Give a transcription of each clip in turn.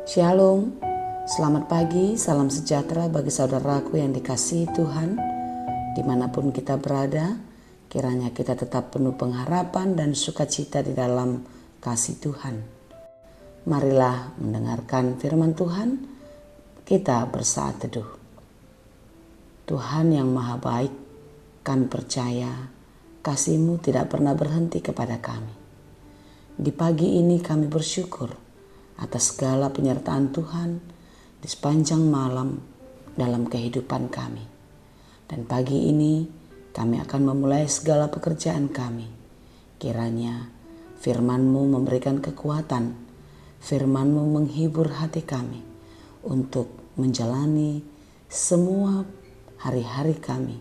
Shalom, selamat pagi, salam sejahtera bagi saudaraku yang dikasihi Tuhan. Dimanapun kita berada, kiranya kita tetap penuh pengharapan dan sukacita di dalam kasih Tuhan. Marilah mendengarkan firman Tuhan, kita bersaat teduh. Tuhan yang maha baik, kami percaya kasih-Mu tidak pernah berhenti kepada kami. Di pagi ini kami bersyukur atas segala penyertaan Tuhan di sepanjang malam dalam kehidupan kami. Dan pagi ini kami akan memulai segala pekerjaan kami. Kiranya firman-Mu memberikan kekuatan, firman-Mu menghibur hati kami untuk menjalani semua hari-hari kami.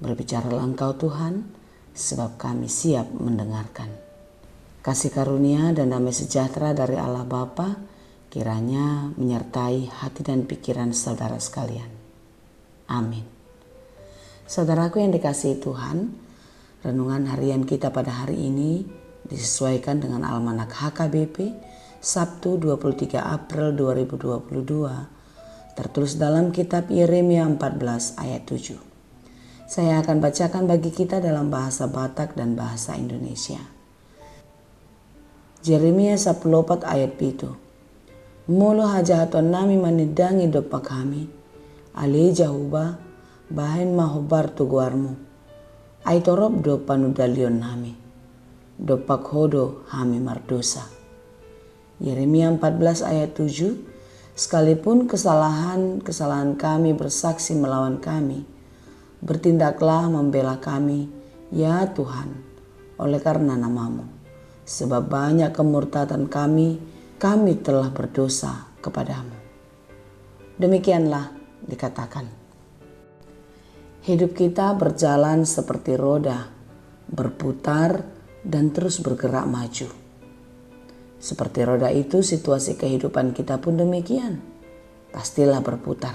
Berbicaralah Engkau Tuhan, sebab kami siap mendengarkan. Kasih karunia dan damai sejahtera dari Allah Bapa kiranya menyertai hati dan pikiran saudara sekalian. Amin. Saudaraku yang dikasihi Tuhan, renungan harian kita pada hari ini disesuaikan dengan Almanak HKBP Sabtu 23 April 2022, tertulis dalam kitab Yeremia 14 ayat 7. Saya akan bacakan bagi kita dalam bahasa Batak dan bahasa Indonesia. Yeremia 14 ayat 7. Molo hajahaton nami manidangi dopa kami, ale jahuba bahen mahobar tuguarmu. Aitorob do panudalion nami, dopak hodo hami mardosa. Yeremia 14 ayat 7. Sekalipun kesalahan kami bersaksi melawan kami, bertindaklah membela kami, ya Tuhan, oleh karena nama-Mu. Sebab banyak kemurtatan kami telah berdosa kepadamu. Demikianlah dikatakan. Hidup kita berjalan seperti roda, berputar dan terus bergerak maju. Seperti roda itu, situasi kehidupan kita pun demikian. Pastilah berputar.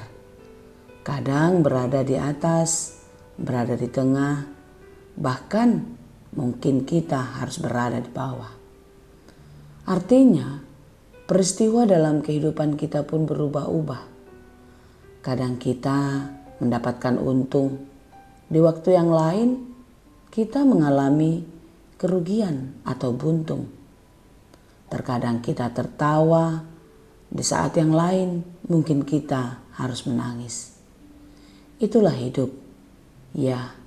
Kadang berada di atas, berada di tengah, bahkan mungkin kita harus berada di bawah. Artinya, peristiwa dalam kehidupan kita pun berubah-ubah. Kadang kita mendapatkan untung, di waktu yang lain kita mengalami kerugian atau buntung. Terkadang kita tertawa, di saat yang lain mungkin kita harus menangis. Itulah hidup. Ya,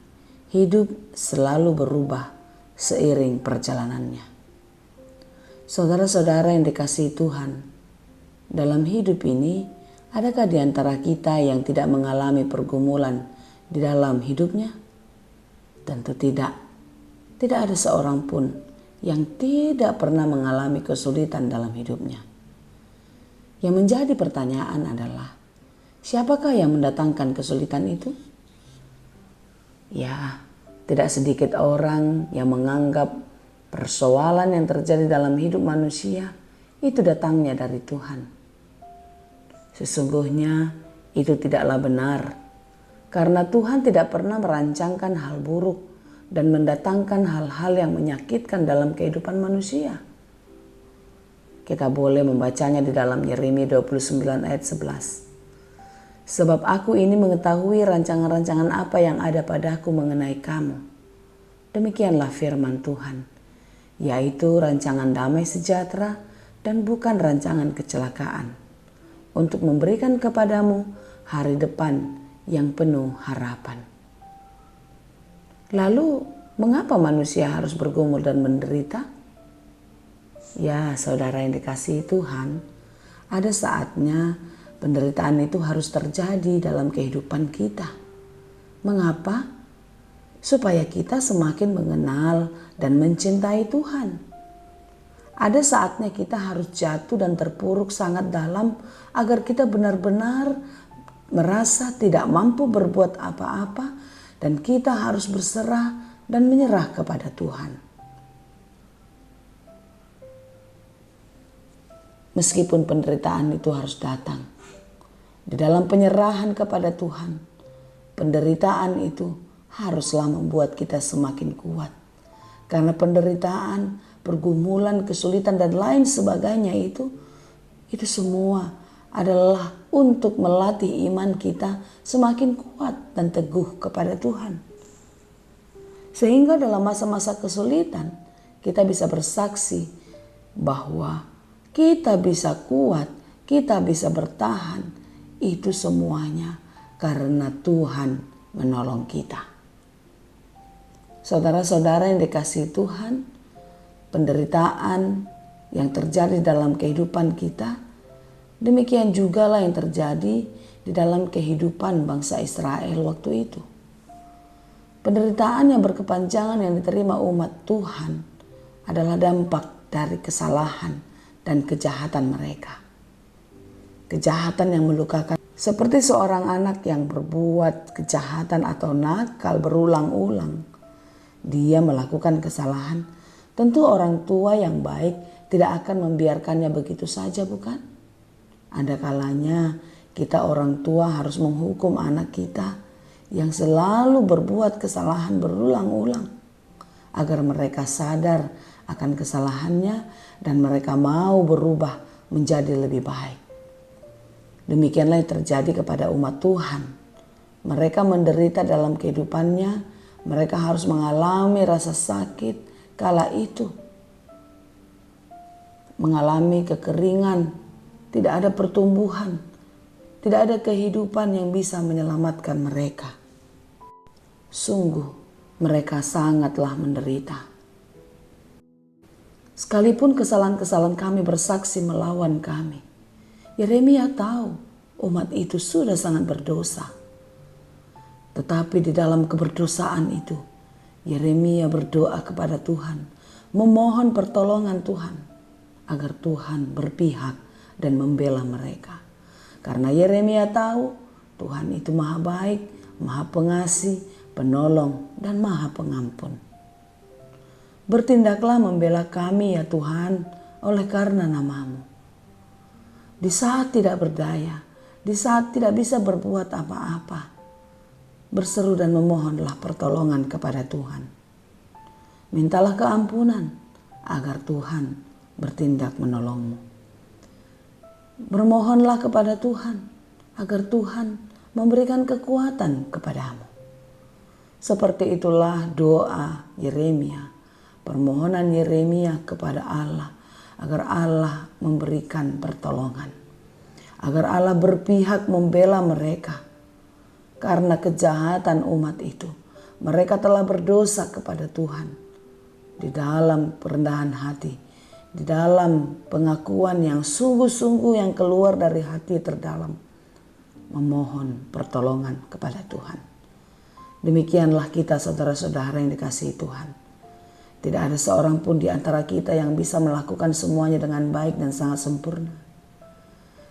hidup selalu berubah seiring perjalanannya. Saudara-saudara yang dikasihi Tuhan, dalam hidup ini, adakah di antara kita yang tidak mengalami pergumulan di dalam hidupnya? Tentu tidak. Tidak ada seorang pun yang tidak pernah mengalami kesulitan dalam hidupnya. Yang menjadi pertanyaan adalah, siapakah yang mendatangkan kesulitan itu? Ya, tidak sedikit orang yang menganggap persoalan yang terjadi dalam hidup manusia itu datangnya dari Tuhan. Sesungguhnya itu tidaklah benar, karena Tuhan tidak pernah merancangkan hal buruk dan mendatangkan hal-hal yang menyakitkan dalam kehidupan manusia. Kita boleh membacanya di dalam Yeremia 29 ayat 11. Sebab aku ini mengetahui rancangan-rancangan apa yang ada padaku mengenai kamu. Demikianlah firman Tuhan, yaitu rancangan damai sejahtera dan bukan rancangan kecelakaan, untuk memberikan kepadamu hari depan yang penuh harapan. Lalu, mengapa manusia harus bergumul dan menderita? Ya, saudara yang dikasihi Tuhan, ada saatnya penderitaan itu harus terjadi dalam kehidupan kita. Mengapa? Supaya kita semakin mengenal dan mencintai Tuhan. Ada saatnya kita harus jatuh dan terpuruk sangat dalam agar kita benar-benar merasa tidak mampu berbuat apa-apa dan kita harus berserah dan menyerah kepada Tuhan. Meskipun penderitaan itu harus datang, di dalam penyerahan kepada Tuhan, penderitaan itu haruslah membuat kita semakin kuat. Karena penderitaan, pergumulan, kesulitan dan lain sebagainya itu Itu semua adalah untuk melatih iman kita semakin kuat dan teguh kepada Tuhan. Sehingga dalam masa-masa kesulitan kita bisa bersaksi bahwa kita bisa kuat, kita bisa bertahan. Itu semuanya karena Tuhan menolong kita. Saudara-saudara yang dikasihi Tuhan, penderitaan yang terjadi dalam kehidupan kita, demikian juga lah yang terjadi di dalam kehidupan bangsa Israel waktu itu. Penderitaan yang berkepanjangan yang diterima umat Tuhan adalah dampak dari kesalahan dan kejahatan mereka. Kejahatan yang melukakan, seperti seorang anak yang berbuat kejahatan atau nakal berulang-ulang. Dia melakukan kesalahan, tentu orang tua yang baik tidak akan membiarkannya begitu saja, bukan? Ada kalanya kita orang tua harus menghukum anak kita yang selalu berbuat kesalahan berulang-ulang agar mereka sadar akan kesalahannya dan mereka mau berubah menjadi lebih baik. Demikianlah yang terjadi kepada umat Tuhan. Mereka menderita dalam kehidupannya, mereka harus mengalami rasa sakit kala itu. Mengalami kekeringan, tidak ada pertumbuhan, tidak ada kehidupan yang bisa menyelamatkan mereka. Sungguh, mereka sangatlah menderita. Sekalipun kesalahan-kesalahan kami bersaksi melawan kami, Yeremia tahu umat itu sudah sangat berdosa. Tetapi di dalam keberdosaan itu, Yeremia berdoa kepada Tuhan, memohon pertolongan Tuhan, agar Tuhan berpihak dan membela mereka. Karena Yeremia tahu Tuhan itu maha baik, maha pengasih, penolong, dan maha pengampun. Bertindaklah membela kami ya Tuhan oleh karena nama-Mu. Di saat tidak berdaya, di saat tidak bisa berbuat apa-apa, berseru dan memohonlah pertolongan kepada Tuhan. Mintalah keampunan agar Tuhan bertindak menolongmu. Bermohonlah kepada Tuhan agar Tuhan memberikan kekuatan kepadamu. Seperti itulah doa Yeremia, permohonan Yeremia kepada Allah agar Allah memberikan pertolongan, agar Allah berpihak membela mereka. Karena kejahatan umat itu, mereka telah berdosa kepada Tuhan. Di dalam kerendahan hati, di dalam pengakuan yang sungguh-sungguh yang keluar dari hati terdalam, memohon pertolongan kepada Tuhan. Demikianlah kita saudara-saudara yang dikasihi Tuhan. Tidak ada seorang pun di antara kita yang bisa melakukan semuanya dengan baik dan sangat sempurna.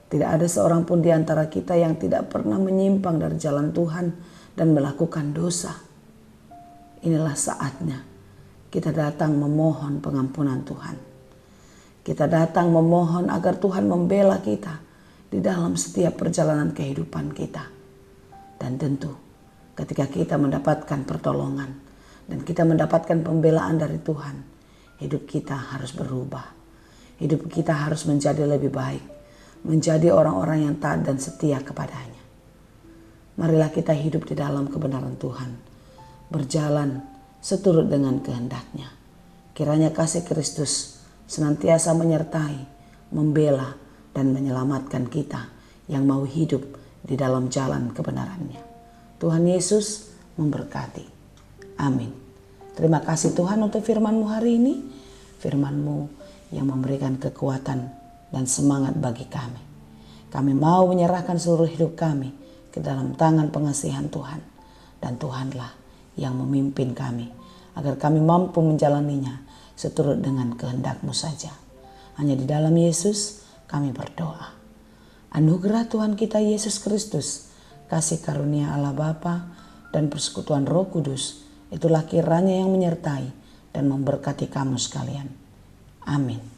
Tidak ada seorang pun di antara kita yang tidak pernah menyimpang dari jalan Tuhan dan melakukan dosa. Inilah saatnya kita datang memohon pengampunan Tuhan. Kita datang memohon agar Tuhan membela kita di dalam setiap perjalanan kehidupan kita. Dan tentu ketika kita mendapatkan pertolongan dan kita mendapatkan pembelaan dari Tuhan, hidup kita harus berubah. Hidup kita harus menjadi lebih baik, menjadi orang-orang yang taat dan setia kepadanya. Marilah kita hidup di dalam kebenaran Tuhan, berjalan seturut dengan kehendak-Nya. Kiranya kasih Kristus senantiasa menyertai, membela, dan menyelamatkan kita yang mau hidup di dalam jalan kebenaran-Nya. Tuhan Yesus memberkati. Amin. Terima kasih Tuhan untuk firman-Mu hari ini. Firman-Mu yang memberikan kekuatan dan semangat bagi kami. Kami mau menyerahkan seluruh hidup kami ke dalam tangan pengasihan Tuhan. Dan Tuhanlah yang memimpin kami agar kami mampu menjalaninya seturut dengan kehendak-Mu saja. Hanya di dalam Yesus kami berdoa. Anugerah Tuhan kita Yesus Kristus, kasih karunia Allah Bapa dan persekutuan Roh Kudus, itulah kiranya yang menyertai dan memberkati kamu sekalian. Amin.